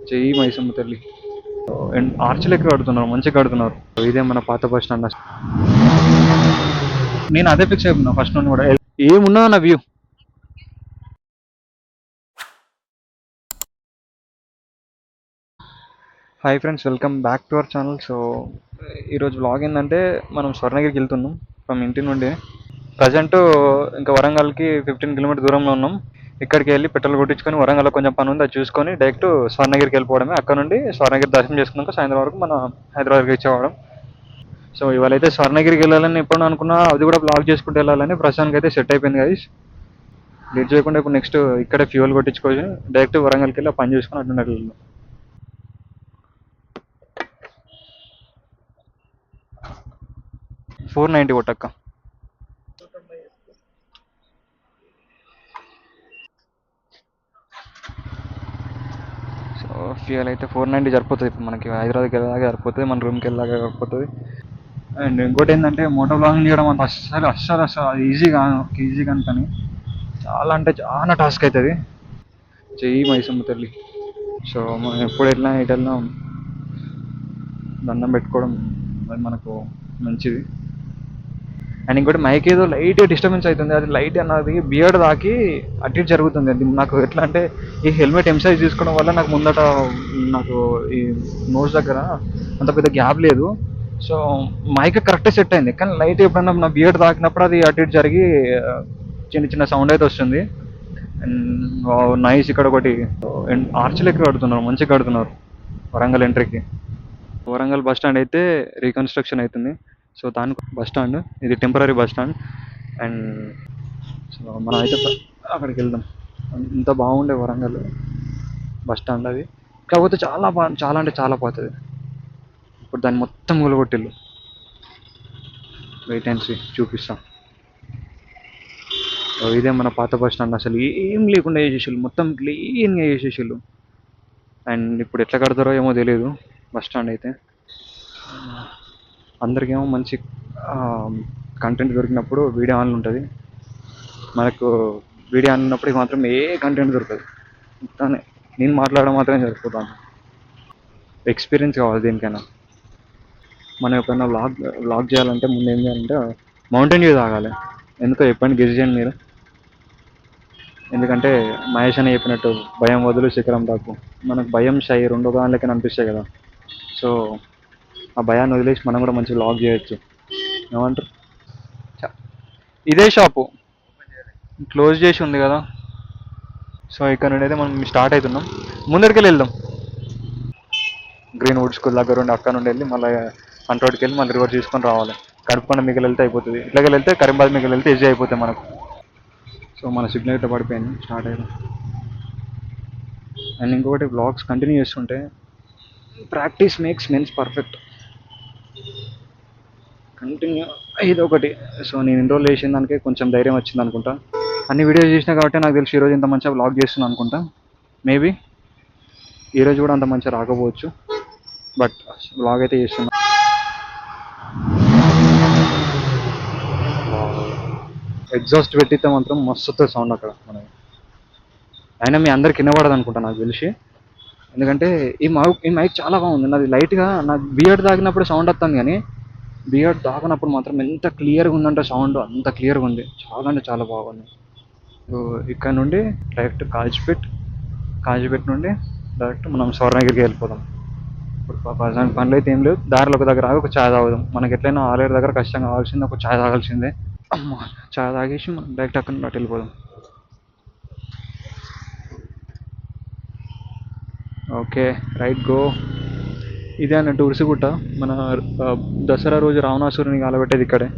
జై మైసమ్మ తల్లి. ఆర్చిలు ఎక్కువ కడుతున్నారు, మంచిగా కడుతున్నారు. ఇదే మన పాత బస్ స్టాండ్. నేను అదే ఫిక్స్ అయిపోయినా ఫస్ట్ నుండి కూడా. ఏమున్నా నా view. Hi friends, welcome back to our channel. So ఈరోజు వ్లాగ్ ఏంటంటే మనం స్వర్ణగిరికి వెళ్తున్నాం ఫ్రమ్ ఇంటి నుండి. ప్రజెంట్ ఇంకా వరంగల్కి 15 కిలోమీటర్ దూరంలో ఉన్నాం. ఇక్కడికి వెళ్ళి పెట్రోల్ కొట్టించుకొని వరంగల్లో కొంచెం పని ఉంది, అది చూసుకొని డైరెక్ట్ స్వర్ణగిరికి వెళ్ళిపోవడమే. అక్కడ నుండి స్వర్ణగిరి దర్శనం చేసుకున్నాక సాయంత్రం వరకు మన హైదరాబాద్కి ఇచ్చేవాడం. సో ఇవాళ అయితే స్వర్ణగిరికి వెళ్ళాలని ఎప్పుడు అనుకున్నా, అది కూడా బ్లాగ్ చేసుకుంటూ వెళ్ళాలని ప్రస్తుతానికి అయితే సెట్ అయిపోయింది గైస్. లేట్ చేయకుండా ఇప్పుడు నెక్స్ట్ ఇక్కడే ఫ్యూయల్ కొట్టించుకొని డైరెక్ట్ వరంగల్కి వెళ్ళి ఆ పని చేసుకుని అటు వెళ్ళాలి. 490 కొట్టక్క. సో ఫ్యూయల్ అయితే 490 సరిపోతుంది. ఇప్పుడు మనకి హైదరాబాద్కి వెళ్ళాక సరిపోతుంది, మన రూమ్కి వెళ్ళాక సరిపోతుంది. అండ్ ఇంకోటి ఏంటంటే మోటో బ్లాగింగ్ చేయడం అంత అస్సలు అది ఈజీ కాని పని. చాలా అంటే చాలా టాస్క్ అవుతుంది. జై మైసమ్మ తల్లి. సో మనం ఎప్పుడు వెళ్ళినా ఇటు వెళ్ళినా దండం పెట్టుకోవడం అది మనకు మంచిది. అండ్ ఇంకోటి మైక్ ఏదో లైట్ డిస్టర్బెన్స్ అవుతుంది. అది లైట్ అన్నది బియర్డ్ దాకి అటు ఇటు జరుగుతుంది. అది నాకు ఎట్లా అంటే ఈ హెల్మెట్ ఎంసైజ్ తీసుకోవడం వల్ల నాకు ముందట నాకు ఈ నోస్ దగ్గర అంత పెద్ద గ్యాప్ లేదు. సో మైక్ కరెక్ట్ సెట్ అయింది, కానీ లైట్ ఎప్పుడన్నా నా బియర్డ్ తాకినప్పుడు అది అటు ఇటు జరిగి చిన్న చిన్న సౌండ్ అయితే వస్తుంది. And nice. ఇక్కడ ఒకటి ఆర్చిలు ఎక్కువ కడుతున్నారు, మంచిగా కడుతున్నారు వరంగల్ ఎంట్రీకి. వరంగల్ బస్ స్టాండ్ అయితే రీకన్స్ట్రక్షన్ అవుతుంది. సో దానికి బస్ స్టాండ్, ఇది temporary bus stand. And so మనం అయితే అక్కడికి వెళ్దాం. ఇంత బాగుండే వరంగల్ బస్ స్టాండ్ అది. కాకపోతే చాలా అంటే చాలా పోతుంది. ఇప్పుడు దాన్ని మొత్తం కూలగొట్టిల్లు. వెయిట్ అండ్ సీ, చూపిస్తాం. ఇదే మన పాత బస్ స్టాండ్. అసలు ఏం లేకుండా చేసేసిళ్ళు, మొత్తం క్లీన్గా చేసేసిళ్ళు. అండ్ ఇప్పుడు ఎట్లా కడతారో ఏమో తెలియదు బస్ స్టాండ్ అయితే. అందరికేమో మంచి కంటెంట్ దొరికినప్పుడు వీడియో ఆన్లో ఉంటుంది. మనకు వీడియో ఆన్ ఉన్నప్పటికి మాత్రం ఏ కంటెంట్ దొరకదు. మొత్తాన్ని నేను మాట్లాడడం మాత్రమే సరిపోతాను. ఎక్స్పీరియన్స్ కావాలి దేనికైనా. మనం ఎప్పుడైనా వ్లాగ్ చేయాలంటే ముందు ఏం చేయాలంటే మౌంటైన్ వ్యూ తాగాలి. ఎందుకో చెప్పండి, గెస్ చేయండి మీరు. ఎందుకంటే మహేష్ అని చెప్పినట్టు భయం వదులు శిఖరం దాకు. మనకు భయం షై రెండు దానిలకి అనిపిస్తాయి కదా. సో ఆ భయాన్ని వదిలేసి మనం కూడా మంచి వ్లాగ్ చేయొచ్చు. ఏమంటారు? ఇదే షాపు క్లోజ్ చేసి ఉంది కదా. సో ఇక్కడ నుండి అయితే మనం స్టార్ట్ అవుతున్నాం. ముందరికి వెళ్దాం. గ్రీన్ వుడ్ స్కూల్ దగ్గర ఉండి అక్కడ నుండి వెళ్ళి మళ్ళీ అంట్రోడ్కి వెళ్ళి మళ్ళీ రివర్ తీసుకొని రావాలి. కడుపుకొండ మీకు వెళ్తే అయిపోతుంది. ఇట్లాగే వెళ్తే కరీంబాద్ మీకు వెళ్తే ఈజీ అయిపోతుంది మనకు. సో మన సిగ్నల్ ఇట్లా పడిపోయింది, స్టార్ట్ అయ్యాం. అండ్ ఇంకొకటి, వ్లాగ్స్ కంటిన్యూ చేస్తుంటే practice makes mens perfect. Continue ఇది ఒకటి. సో నేను ఇన్ని రోజులు చేసిన దానికే కొంచెం ధైర్యం వచ్చింది అనుకుంటా. అన్ని వీడియోస్ చేసినా కాబట్టి నాకు తెలిసి ఈరోజు ఇంత మంచిగా వ్లాగ్ చేస్తున్నాను అనుకుంటా. మేబీ ఈరోజు కూడా అంత మంచిగా రాకపోవచ్చు, బట్ వ్లాగ్ అయితే చేస్తున్నా. ఎగ్జాస్ట్ పెట్టితే మాత్రం మస్తు వస్తుంది సౌండ్ అక్కడ మనకి. అయినా మీ అందరికి వినబడదు అనుకుంటా నాకు తెలిసి. ఎందుకంటే ఈ మైక్ చాలా బాగుంది. నాది లైట్గా నాకు బియర్డ్ తాగినప్పుడు సౌండ్ వస్తుంది, కానీ బియర్డ్ తాగినప్పుడు మాత్రం ఎంత క్లియర్గా ఉందంటే సౌండ్ అంత క్లియర్గా ఉంది. చాలా అంటే చాలా బాగుంది. సో ఇక్కడ నుండి డైరెక్ట్ కాజీపేట్ నుండి డైరెక్ట్ మనం స్వర్ణగిరికి వెళ్ళిపోదాం. ఇప్పుడు ప్రజెంట్ పనులు అయితే ఏం లేవు. దారిలో ఒక దగ్గర ఆగి ఒక ఛాయ్ తాగుదాం. మనకి ఎట్లయినా ఆలేరు దగ్గర కష్టంగా కావాల్సింది ఒక ఛాయ్ తాగాల్సిందే. అమ్మ, ఛాయ్ తాగేసి మనం డైరెక్ట్ అక్కడ నుండి అటు వెళ్ళిపోదాం. Okay, right go. ఇదే అన్నట్టు ఉరుసుగుట్ట. మన దసరా రోజు రావణాసురుని కాలబెట్టేది ఇక్కడే.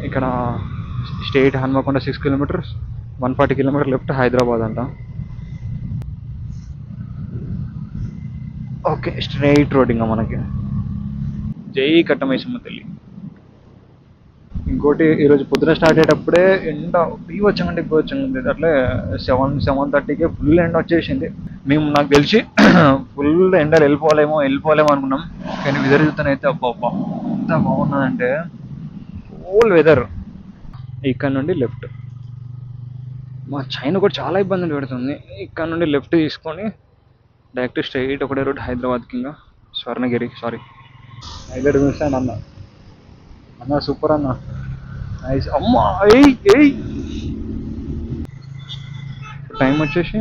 ఇక్కడ straight Hanamkonda 6 kilometers, 140 kilometer left Hyderabad అంట. ఓకే, స్ట్రైట్ రోడ్ ఇంకా మనకి. జై కట్టమైసమ్మ తల్లి. ఇంకోటి, ఈరోజు పొద్దున స్టార్ట్ అయ్యేటప్పుడే ఎండ బీవచ్చంగా ఉంది. అట్లే 7:30కి ఫుల్ ఎండ వచ్చేసింది. మేము నాకు తెలిసి ఫుల్ ఎండలు వెళ్ళిపోలేమో అనుకున్నాం. కానీ వెదర్ చూస్తేనైతే అబ్బా అబ్బా ఎంత బాగున్నదంటే కూల్ వెదర్. ఇక్కడ నుండి లెఫ్ట్. మా చైనా కూడా చాలా ఇబ్బందులు పెడుతుంది. ఇక్కడ నుండి లెఫ్ట్ తీసుకొని డైరెక్ట్ స్ట్రైట్ ఒకటే రూట్ హైదరాబాద్కి, ఇంకా Swarnagiri. Sorry, highlight miss and అన్న. అన్న సూపర్ అన్న, నైస్. అమ్మా ఎయ్ ఎయ్. టైం వచ్చేసి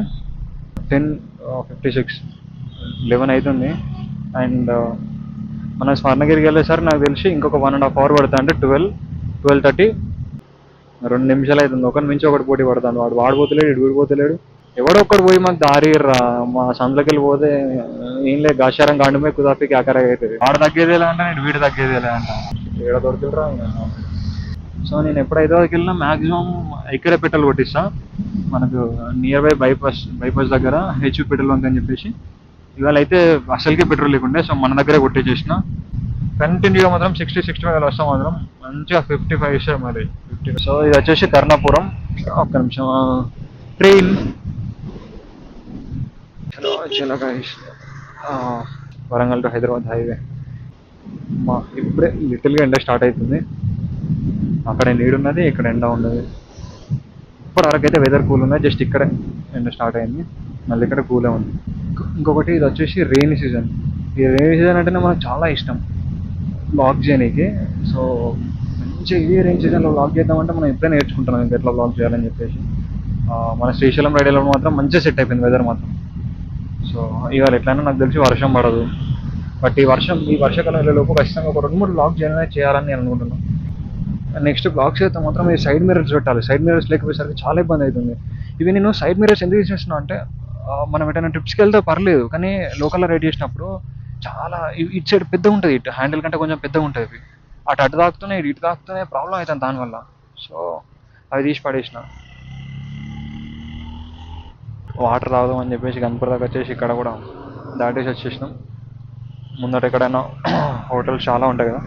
10:56, 11 అవుతుంది. అండ్ మన స్వర్ణగిరికి వెళ్ళేసరికి నాకు తెలిసి ఇంకొక 1.5 hour పడుతుంది. అంటే 12:30, 2 నిమిషాలు అవుతుంది. ఒకరి నుంచి ఒకటి పోటీ పడుతుంది. వాడు వాడిపోతలేడు, ఇటు ఊడిపోతలేడు. ఎవడో ఒక్కడు పోయి మాకు దారి రా, మా సందులోకి వెళ్ళి పోతే ఏం లేదు, గాశారం గాండుమే కుదాపి ఆకర అవుతుంది. వాడు తగ్గేదేలే అంటే నేను వీడు తగ్గేదేలే అంట. ఏడ దొరుకుతురా. సో నేను ఎప్పుడు హైదరాబాద్కి వెళ్ళినా మ్యాక్సిమం ఇక్కడే పెట్రోల్ కొట్టిస్తా. మనకు నియర్ బై బైపాస్ దగ్గర హెచ్పి పెట్రోల్ బంక్ అని చెప్పేసి. ఇవాళ అయితే అసలుకే పెట్రోల్ లేకుండే, సో మన దగ్గరే కొట్టేసేసిన. కంటిన్యూగా మాత్రం 60-65 వస్తాం మాత్రం, మంచిగా 55 ఇస్తారు మరి 50. సో ఇది వచ్చేసి కర్ణాపురం. ఒక్క నిమిషం, ట్రైన్. చలో guys, Warangal to Hyderabad highway. ఇప్పుడే లిటిల్గా ఎండ స్టార్ట్ అవుతుంది. అక్కడ నీడున్నది, ఇక్కడ ఎండ ఉన్నది. ఇప్పటివరకు అయితే వెదర్ కూల్ ఉంది, జస్ట్ ఇక్కడే ఎండ స్టార్ట్ అయింది, మళ్ళీ ఇక్కడ కూలే ఉంది. ఇంకొకటి ఇది వచ్చేసి రెయినీ సీజన్. ఈ రెయినీ సీజన్ అంటేనే మనకు చాలా ఇష్టం బ్లాగ్ చేయడానికి. సో మంచిగా ఇదే రెయినీ సీజన్లో బ్లాగ్ చేద్దామంటే మనం ఎప్పుడైనా నేర్చుకుంటున్నాం ఇంకా ఎట్లా బ్లాగ్ చేయాలని చెప్పేసి. మన శ్రీశైలం రైడర్లో మాత్రం మంచిగా సెట్ అయిపోయింది వెదర్ మాత్రం. సో ఇవాళ ఎట్లయినా నాకు తెలిసి వర్షం పడదు. బట్ ఈ వర్షాకాలం వెళ్ళేలోపు ఖచ్చితంగా ఒక 2-3 బ్లాగ్ చేయాలని నేను అనుకుంటున్నాను. నెక్స్ట్ బ్లాగ్స్ అయితే మాత్రం ఈ సైడ్ మిరర్స్ పెట్టాలి. సైడ్ మిరర్స్ లేకపోయేసరికి చాలా ఇబ్బంది అవుతుంది. ఇవి నేను సైడ్ మిరర్స్ ఎందుకు తీసేస్తున్నా అంటే, మనం ఎటైనా ట్రిప్స్కి వెళ్తే పర్లేదు, కానీ లోకల్లో రైడ్ చేసినప్పుడు చాలా ఇటు సైడ్ పెద్దగా ఉంటుంది, ఇటు హ్యాండిల్ కంటే కొంచెం పెద్దగా ఉంటుంది. ఇవి అటు తాకుతున్నాయి, ఇటు తాకుతున్నాయి, ప్రాబ్లం అవుతుంది దానివల్ల. సో అవి తీసి పడేసిన. వాటర్ తాగుదాం అని చెప్పేసి గణపతి దాకా వచ్చేసి ఇక్కడ కూడా దాటేసి వచ్చేసినాం. ముందట ఎక్కడైనా హోటల్స్ చాలా ఉంటాయి కదా,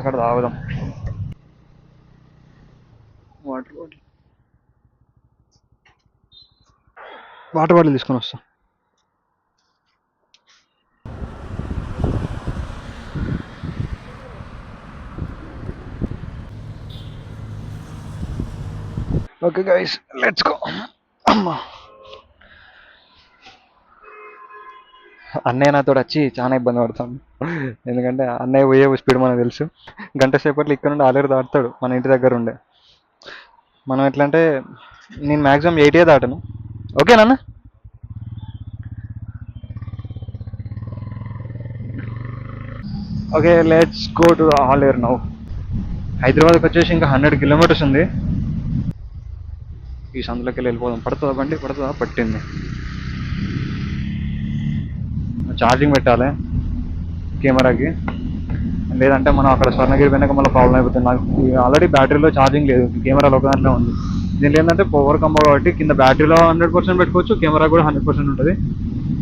అక్కడ తాగుదాం. వాటర్ బాటిల్ తీసుకొని వస్తా. Okay guys, let's go. అమ్మా, అన్నయ్య నాతో వచ్చి చాలా ఇబ్బంది పడతాను. ఎందుకంటే అన్నయ్య పోయే స్పీడ్ మనకు తెలుసు. గంట సేపట్లో ఇక్కడ నుండి ఆలేరు దాటుతాడు మన ఇంటి దగ్గర ఉండే. మనం ఎట్లా అంటే, నేను మ్యాక్సిమం 80 దాటను. ఓకే నాన్న. Okay, let's go to Aleru now. హైదరాబాద్కి వచ్చేసి ఇంకా 100 kilometers ఉంది. ఈ సందులోకి వెళ్ళిపోదాం. పడుతుందా బండి? పడుతుందా? పట్టింది. ఛార్జింగ్ పెట్టాలి కెమెరాకి, లేదంటే మనం అక్కడ స్వర్ణగిరి వెనక మళ్ళీ ప్రాబ్లం అయిపోతుంది. నాకు ఆల్రెడీ బ్యాటరీలో ఛార్జింగ్ లేదు, కెమెరాలో ఒక దాంట్లో ఉంది. దీనిలో ఏంటంటే పవర్ కంబో కాబట్టి కింద బ్యాటరీలో 100% పెట్టుకోవచ్చు, కెమెరా కూడా 100% ఉంటుంది.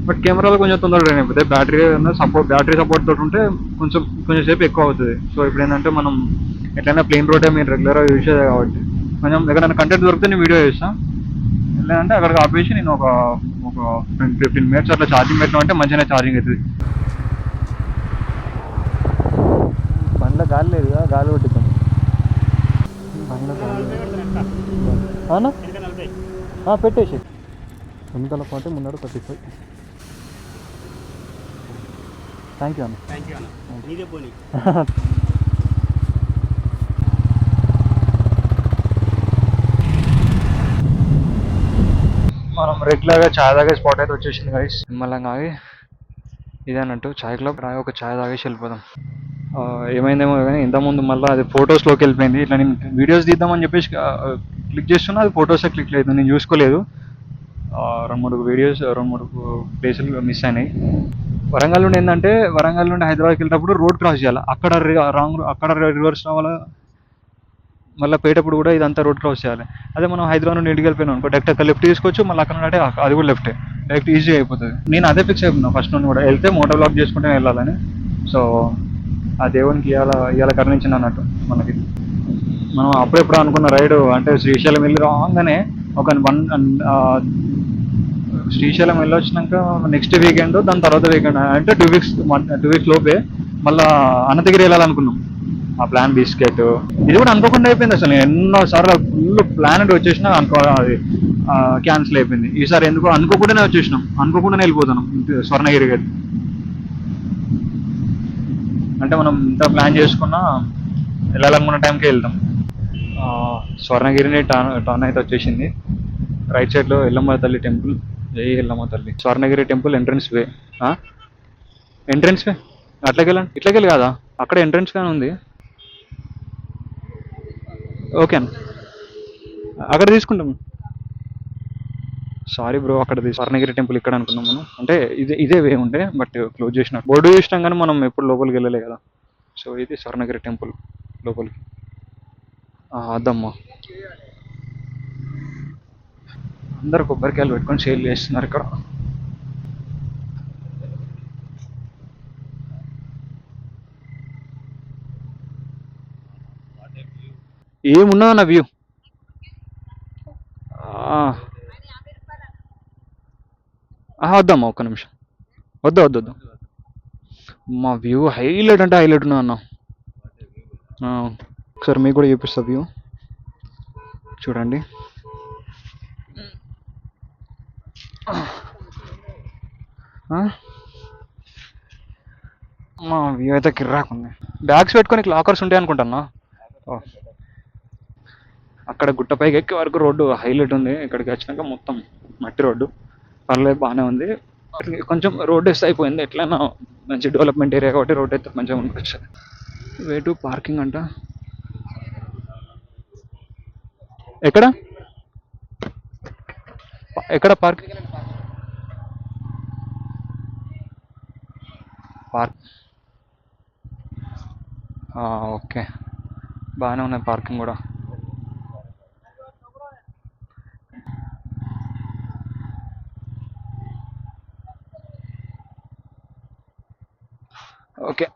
బట్ కెమెరాలో కొంచెం తొందరగా డ్రైన్ అయిపోతుంది. బ్యాటరీ సపోర్ట్ తోటి ఉంటే కొంచెం సేపు ఎక్కువ అవుతుంది. సో ఇప్పుడు ఏంటంటే మనం ఎట్లయినా ప్లెయిన్ రోడ్డే మీరు రెగ్యులర్గా యూజ్ చేయాలి కాబట్టి కొంచెం ఎక్కడైనా కంటెంట్ దొరికితే నేను వీడియో చేస్తాను. లేదంటే అక్కడికి ఆపేసి నేను ఒక 15 minutes అట్లా ఛార్జింగ్ పెట్టినా అంటే మంచిగానే ఛార్జింగ్ అవుతుంది. బండ్ల గాలి లేదు కదా, గాలి కొట్టిద్దాం. పెట్టేసి వెనకాల పాటు ముందర 35. థ్యాంక్ యూ అన్న. మనం రెగ్యులర్గా ఛాయ్ తాగే స్పాట్ అయితే వచ్చేసింది గైస్. నిమ్మలంగా ఆగి ఇదేనట్టు ఛాయ్ క్లబ్ రాయి, ఒక ఛాయ్ తాగేసి వెళ్ళిపోదాం. ఏమైందేమో కానీ ఇంతకుముందు మళ్ళీ అది ఫొటోస్లోకి వెళ్ళిపోయింది. ఇట్లా నేను వీడియోస్ తీద్దామని చెప్పేసి క్లిక్ చేస్తున్నా, అది ఫొటోసే క్లిక్ లేదు, నేను చూసుకోలేదు. 2-3 ప్లేసులు మిస్ అయినాయి. వరంగల్ నుండి ఏంటంటే, వరంగల్ నుండి హైదరాబాద్కి వెళ్ళేటప్పుడు రోడ్ క్రాస్ చేయాలి. అక్కడ రివర్స్ రావాలా, మళ్ళీ పోయేటప్పుడు కూడా ఇదంతా రోడ్ క్రాస్ చేయాలి. అదే మనం హైదరాబాద్ నుండి ఇంటికి వెళ్ళిపోయినాం అనుకో, డైరెక్ట్ అక్కడ లెఫ్ట్ తీసుకోవచ్చు, మళ్ళీ అక్కడ నుండి అది కూడా లెఫ్టే, డైరెక్ట్ ఈజీ అయిపోతుంది. నేను అదే ఫిక్స్ అయిపోయినా ఫస్ట్ నుండి కూడా, వెళ్తే మోటార్ బ్లాక్ చేసుకుంటే వెళ్ళాలని. సో ఆ దేవునికి ఇవాళ కరుణించింది అన్నట్టు మనకి. మనం అప్పుడెప్పుడు అనుకున్న రైడు అంటే శ్రీశైలం వెళ్ళి రాగానే శ్రీశైలం వెళ్ళొచ్చినాక నెక్స్ట్ వీకెండ్, దాని తర్వాత వీకెండ్ అంటే 2 weeks లోపే మళ్ళీ అనంతగిరి వెళ్ళాలనుకున్నాం. ఆ ప్లాన్ బిస్కెట్ ఇది కూడా అనుకోకుండా అయిపోయింది. అసలు నేను ఎన్నోసార్లు ఫుల్ ప్లాన్ వచ్చేసినా అది క్యాన్సిల్ అయిపోయింది. ఈసారి ఎందుకో అనుకోకుండానే వచ్చేసినాం, అనుకోకుండానే వెళ్ళిపోతున్నాం స్వర్ణగిరికి అయితే. అంటే మనం ఇంత ప్లాన్ చేసుకున్నా వెళ్ళాలనుకున్న టైంకి వెళ్తాం. ఆ, స్వర్ణగిరిని టర్న్ అయితే వచ్చేసింది. రైట్ సైడ్లో ఎల్లమ్మ తల్లి టెంపుల్. జై ఎల్లమ్మ తల్లి. స్వర్ణగిరి టెంపుల్ ఎంట్రన్స్ వే. ఎంట్రన్స్ వే అట్లకి వెళ్ళండి, ఇట్లకి వెళ్ళి కాదా, అక్కడ ఎంట్రన్స్ వే ఉంది. ఓకే అన్న, అక్కడ తీసుకుంటాం. సారీ బ్రో, అక్కడ స్వర్ణగిరి టెంపుల్ ఇక్కడ అనుకున్నాం మనం. అంటే ఇదే వే ఉండే, బట్ క్లోజ్ చేసినాం. బోర్డు చూసినాం కానీ మనం ఎప్పుడు లోపలికి వెళ్ళలే కదా. సో ఇది స్వర్ణగిరి టెంపుల్ లోపలికి. అద్దమ్మా, అందరు కొబ్బరికాయలు పెట్టుకొని సేల్ చేస్తున్నారు ఇక్కడ. ఏమున్నదో నా వ్యూ. వద్దమ్మా, ఒక్క నిమిషం. వద్దు వద్దు వద్దు, మా వ్యూ హైలైట్ అంటే హైలైట్ ఉన్నా అన్న. ఒకసారి మీకు కూడా చూపిస్తా వ్యూ, చూడండి. మా వ్యూ అయితే కిర్రాకుంది. బ్యాగ్స్ పెట్టుకొని లాకర్స్ ఉంటాయి అనుకుంటున్నా. అక్కడ గుట్టపైకి ఎక్కే వరకు రోడ్డు హైలైట్ ఉంది. ఇక్కడికి వచ్చినాక మొత్తం మట్టి రోడ్డు, పర్లేదు బాగానే ఉంది. కొంచెం రోడ్ వేస్ట్ అయిపోయింది, ఎట్లయినా మంచి డెవలప్మెంట్ ఏరియా కాబట్టి రోడ్ అయితే మంచిగా ఉంటుంది. వే టు పార్కింగ్ అంట. ఎక్కడ ఎక్కడ పార్కింగ్? పార్క్ ఓకే, బాగానే ఉన్నాయి పార్కింగ్ కూడా. ఓకే,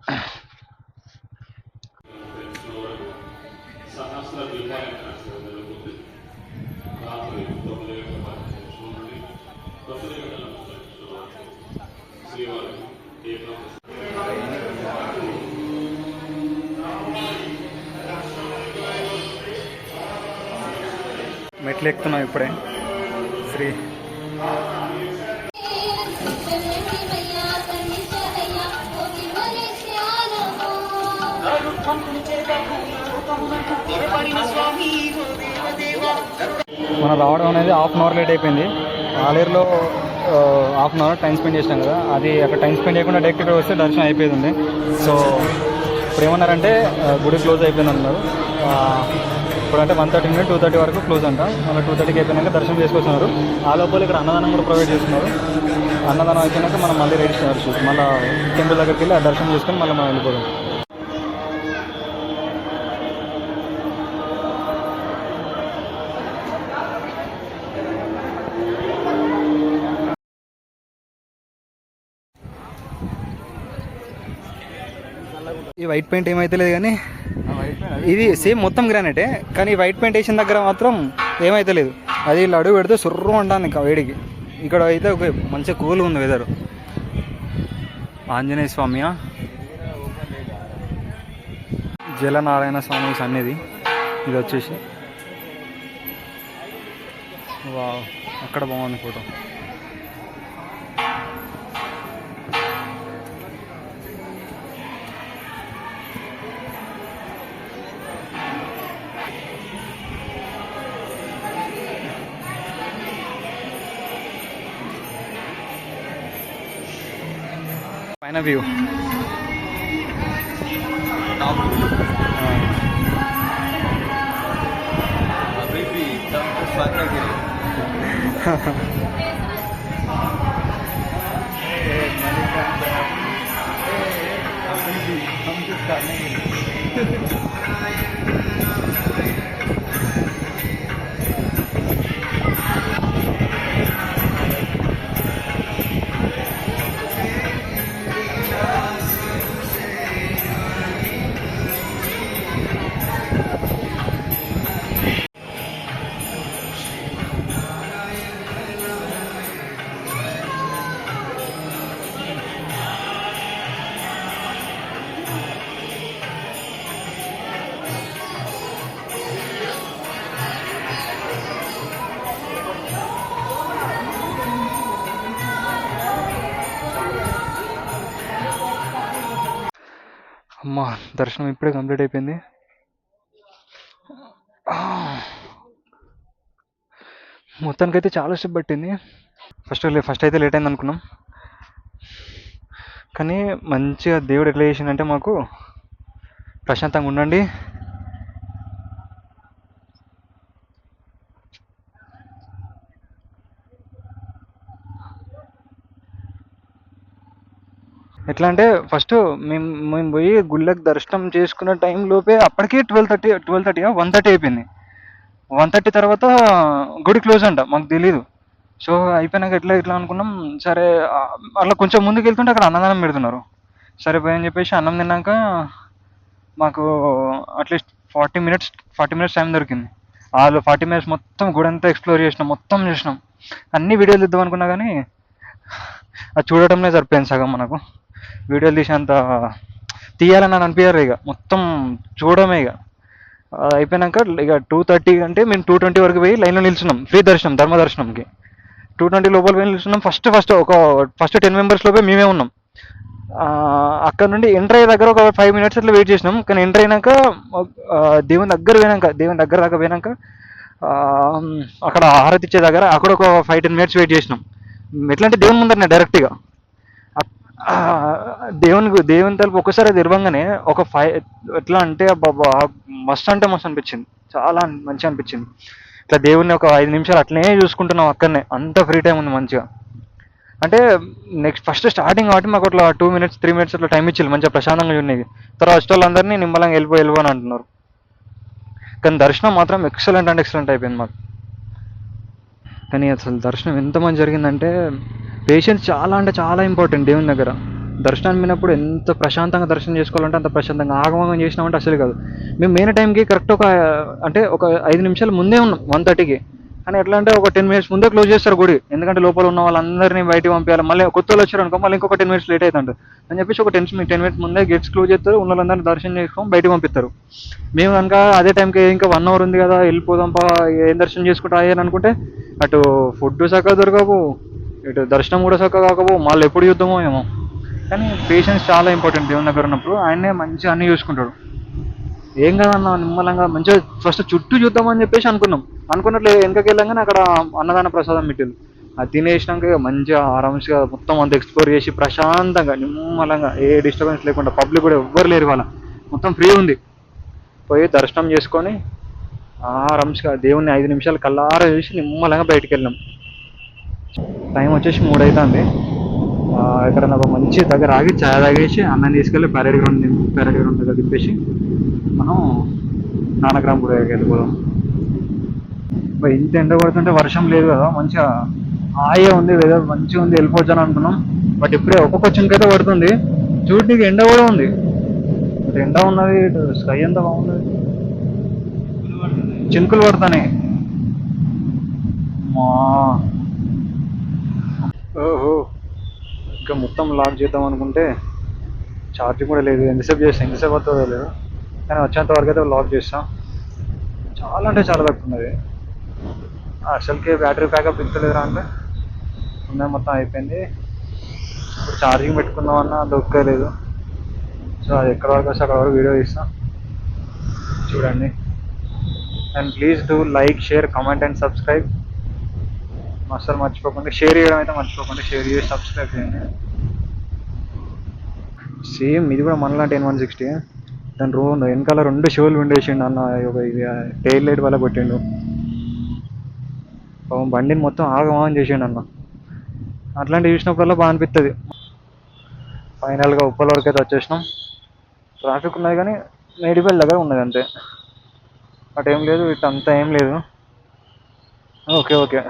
మెట్లు ఎక్కుతున్నాం ఇప్పుడే. శ్రీ మనం రావడం అనేది హాఫ్ అన్ అవర్ లేట్ అయిపోయింది. ఆలేరులో half an hour time spend చేసినాం కదా, అది అక్కడ టైం స్పెండ్ చేయకుండా డైరెక్ట్ ఇక్కడ వస్తే దర్శనం అయిపోయింది. సో ఇప్పుడు ఏమన్నారంటే గుడి క్లోజ్ అయిపోయింది అన్నారు. ఇప్పుడంటే 1:30 నుండి 2:30 వరకు క్లోజ్ అంట. మళ్ళీ 2:30కి అయిపోయినాక దర్శనం చేసుకొస్తున్నారు. ఆ లోపల ఇక్కడ అన్నదానం కూడా ప్రొవైడ్ చేస్తున్నారు. అన్నదానం అయిపోయినాక మనం మళ్ళీ రెడీ చేయాల్సి, మళ్ళీ టెంపుల్ దగ్గరికి వెళ్ళి ఆ దర్శనం చేసుకొని మళ్ళీ మనం వెళ్ళిపోదాం. ఈ వైట్ పెయింట్ ఏమైతే లేదు కానీ, ఇది సేమ్ మొత్తం గ్రానైటే, కానీ వైట్ పెయింట్ వేసిన దగ్గర మాత్రం ఏమైతే లేదు. అది ఇలా అడుగు పెడితే సుర్రు ఉంటుంది ఇంకా వేడికి. ఇక్కడ అయితే ఒక మంచిగా కూల్గా ఉంది వెదర్. ఆంజనేయ స్వామి, జలనారాయణ స్వామి సన్నిధి ఇది వచ్చేసి. వావ్, అక్కడ బాగుంది ఫోటో. పైన వ్యూ అమ్మా, దర్శనం ఇప్పుడే కంప్లీట్ అయిపోయింది. ఆ, మొత్తానికైతే చాలా సేపు పట్టింది. ఫస్ట్ అయితే లేట్ అయింది అనుకున్నాం, కానీ మంచిగా దేవుడు ఎట్లా చేసిండంటే మాకు ప్రశాంతంగా ఉండండి. ఎట్లా అంటే ఫస్ట్ మేము మేము పోయి గుళ్ళకి దర్శనం చేసుకున్న టైం లోపే అప్పటికే 12:30 అయిపోయింది. 1:30 తర్వాత గుడి క్లోజ్ అంట, మాకు తెలీదు. సో అయిపోయినాక ఎట్లా ఇట్లా అనుకున్నాం. సరే, అట్లా కొంచెం ముందుకు వెళ్తుంటే అక్కడ అన్నదానం పెడుతున్నారు. సరే పోయి అని చెప్పేసి అన్నం తిన్నాక మాకు అట్లీస్ట్ 40 మినిట్స్ టైం దొరికింది. వాళ్ళు 40 మినిట్స్ మొత్తం గుడి అంతా ఎక్స్ప్లోర్ చేసినాం, మొత్తం చూసినాం. అన్ని వీడియోలు ఇద్దాం అనుకున్నా కానీ అది చూడటంలో సరిపోయింది సగం మనకు. వీడియోలు తీసేంత తీయాలని అని అనిపించారు. ఇక మొత్తం చూడమే. ఇక అయిపోయినాక ఇక 2:30 అంటే మేము 2:20 వరకు పోయి లైన్లో నిల్చున్నాం, ఫ్రీ దర్శనం, ధర్మ దర్శనంకి. 2:20 లోపల పోయి నిల్చున్నాం. ఫస్ట్ 10 మెంబర్స్ లోపే మేమే ఉన్నాం. అక్కడ నుండి ఎంటర్ అయ్యే దగ్గర ఒక 5 మినిట్స్ అట్లా వెయిట్ చేసినాం. కానీ ఎంటర్ అయినాక ఆ, దేవుని దగ్గర దాకా పోయినాక ఆ, అక్కడ హారతి ఇచ్చే దగ్గర అక్కడ ఒక 5-10 మినిట్స్ వెయిట్ చేసినాం. ఎట్లా అంటే దేవుని ముందరనే డైరెక్ట్గా దేవుని తలుపు ఒక్కసారి తెరవంగానే ఒక ఎట్లా అంటే బాబా, మస్తు అంటే మస్తు అనిపించింది. చాలా మంచిగా అనిపించింది. ఇట్లా దేవుణ్ణి ఒక 5 నిమిషాలు అట్లనే చూసుకుంటున్నాం అక్కడనే. అంత ఫ్రీ టైం ఉంది మంచిగా. అంటే ఫస్ట్ స్టార్టింగ్ కాబట్టి మాకు అట్లా 2 మినిట్స్ 3 మినిట్స్ అట్లా టైం ఇచ్చింది మంచిగా ప్రశాంతంగా ఉండేది. తర్వాత వచ్చే వాళ్ళందరినీ నిమ్మలంగా వెళ్ళిపో అని అంటున్నారు. కానీ దర్శనం మాత్రం ఎక్సలెంట్ అంటే ఎక్సలెంట్ అయిపోయింది మాకు. కానీ అసలు దర్శనం ఎంత మంది జరిగిందంటే, పేషెన్స్ చాలా అంటే చాలా ఇంపార్టెంట్ దేవుని దగ్గర. దర్శనానికి పోయినప్పుడు ఎంత ప్రశాంతంగా దర్శనం చేసుకోవాలంటే అంత ప్రశాంతంగా. ఆగమగం చేసినామంటే అసలు కాదు. మేము మెయిన్ టైంకి కరెక్ట్ ఒక 5 నిమిషాలు ముందే ఉన్నాం 1:30కి. కానీ ఎట్లా అంటే ఒక 10 మినిట్స్ ముందే క్లోజ్ చేస్తారు గుడి. ఎందుకంటే లోపల ఉన్న వాళ్ళందరినీ బయటికి పంపించాలి. మళ్ళీ కొత్త వాళ్ళు వచ్చారు అనుకో, మళ్ళీ ఇంకొక 10 మినిట్స్ లేట్ అవుతుంది అని చెప్పేసి ఒక 10 మినిట్స్ ముందే గేట్స్ క్లోజ్ చేస్తారు. ఉన్న వాళ్ళందరినీ దర్శనం చేసుకొని బయటకు పంపిస్తారు. మేము కనుక అదే టైంకి ఇంకా 1 అవర్ ఉంది కదా, వెళ్ళిపోదాంపా, ఏం దర్శనం చేసుకుంటా అని అనుకుంటే అటు ఫుడ్ చక్కగా దొరకవు, ఇటు దర్శనం కూడా చక్కగా కాకపోవు. మళ్ళీ ఎప్పుడు చూద్దామో ఏమో. కానీ పేషెన్స్ చాలా ఇంపార్టెంట్ దేవుని దగ్గర ఉన్నప్పుడు. ఆయనే మంచిగా అన్ని చూసుకుంటాడు. ఏం కాదన్నా నిమ్మలంగా మంచిగా ఫస్ట్ చుట్టూ చూద్దామని చెప్పేసి అనుకున్నట్లు వెనకకి వెళ్ళంగానే అక్కడ అన్నదాన ప్రసాదం పెట్టింది. అది తినేసినాక ఇక మంచిగా ఆరామ్స్గా మొత్తం అంతా ఎక్స్ప్లోర్ చేసి ప్రశాంతంగా నిమ్మలంగా ఏ డిస్టర్బెన్స్ లేకుండా, పబ్లిక్ కూడా ఎవ్వరు లేరు వాళ్ళ, మొత్తం ఫ్రీ ఉంది. పోయి దర్శనం చేసుకొని ఆరామ్స్గా దేవుణ్ణి 5 నిమిషాలు కల్లారా చూసి నిమ్మలంగా బయటికి వెళ్ళినాం. టైం వచ్చేసి 3 అవుతుంది. ఎక్కడన్నా ఒక మంచి దగ్గర ఆగి ఛాయ్ తాగేసి అన్నం తీసుకెళ్ళి పెరడ్ గ్రౌండ్ దగ్గర తిప్పేసి మనం నానక్రామ్ గుడి దగ్గరికి వెళ్ళిపోదాం. ఇంత ఎండ కొడుతుంటే వర్షం లేదు కదా, మంచిగా హాయిగా ఉంది, వెదర్ మంచిగా ఉంది, వెళ్ళిపోవచ్చు అని అనుకున్నాం. బట్ ఇప్పుడే ఒక్కొక్క చినుకైతే పడుతుంది. చూడడానికి ఎండ కూడా ఉంది. ఇటు ఎండ ఉన్నది, ఇటు స్కై అంతా బాగున్నది, చినుకులు పడుతున్నాయి. మా ఓహో, ఇంకా మొత్తం లాక్ చేద్దాం అనుకుంటే ఛార్జింగ్ కూడా లేదు. ఎంతసేపు అవుతుందో లేదు, కానీ వచ్చేంత వరకు అయితే లాక్ చేస్తాం. చాలా అంటే చాలా తక్కువ ఉన్నది. అసలుకి బ్యాటరీ బ్యాకప్ ఇంతలేదురా అంటే ఉన్నది మొత్తం అయిపోయింది. ఇప్పుడు ఛార్జింగ్ పెట్టుకుందామన్నా దొరకలేదు. సో అది ఎక్కడ వరకు వస్తే అక్కడ వరకు వీడియో తీస్తాం, చూడండి. And please do like, share, comment and subscribe. అసలు మర్చిపోకుండా షేర్ చేయడం అయితే మర్చిపోకుండా షేర్ చేసి సబ్స్క్రైబ్ చేయండి. సేమ్ ఇది కూడా మనలాంటి N160. దాని వెనకాల 2 షోలు ఉండేసిండు అన్న. ఒక ఇది టైల్ లైట్ వల్ల కొట్టిండు. పాపం బండిని మొత్తం ఆగమాగం చేసిండు అన్న. అట్లాంటివి చూసినప్పుడల్లా బాగా అనిపిస్తుంది. ఫైనల్గా ఉప్పల వరకు అయితే వచ్చేసినాం. ట్రాఫిక్ ఉన్నది కానీ మేడిపల్లి దగ్గర ఉన్నది అంతే. అటు ఏం లేదు, ఇటు అంతా ఏం లేదు. ఓకే ఓకే,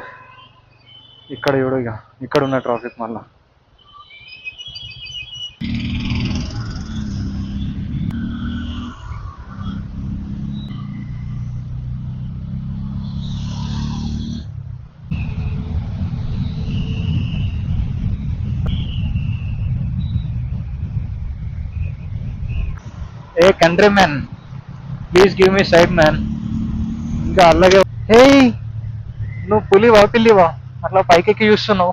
ఇక్కడ చూడు, ఇక ఇక్కడ ఉన్న ట్రాఫిక్ మళ్ళా. A country man, please give me side man. ఇంకా అలాగే, హే, నువ్వు పులివా పిల్లివా అట్లా పైకెక్కి చూస్తున్నావు?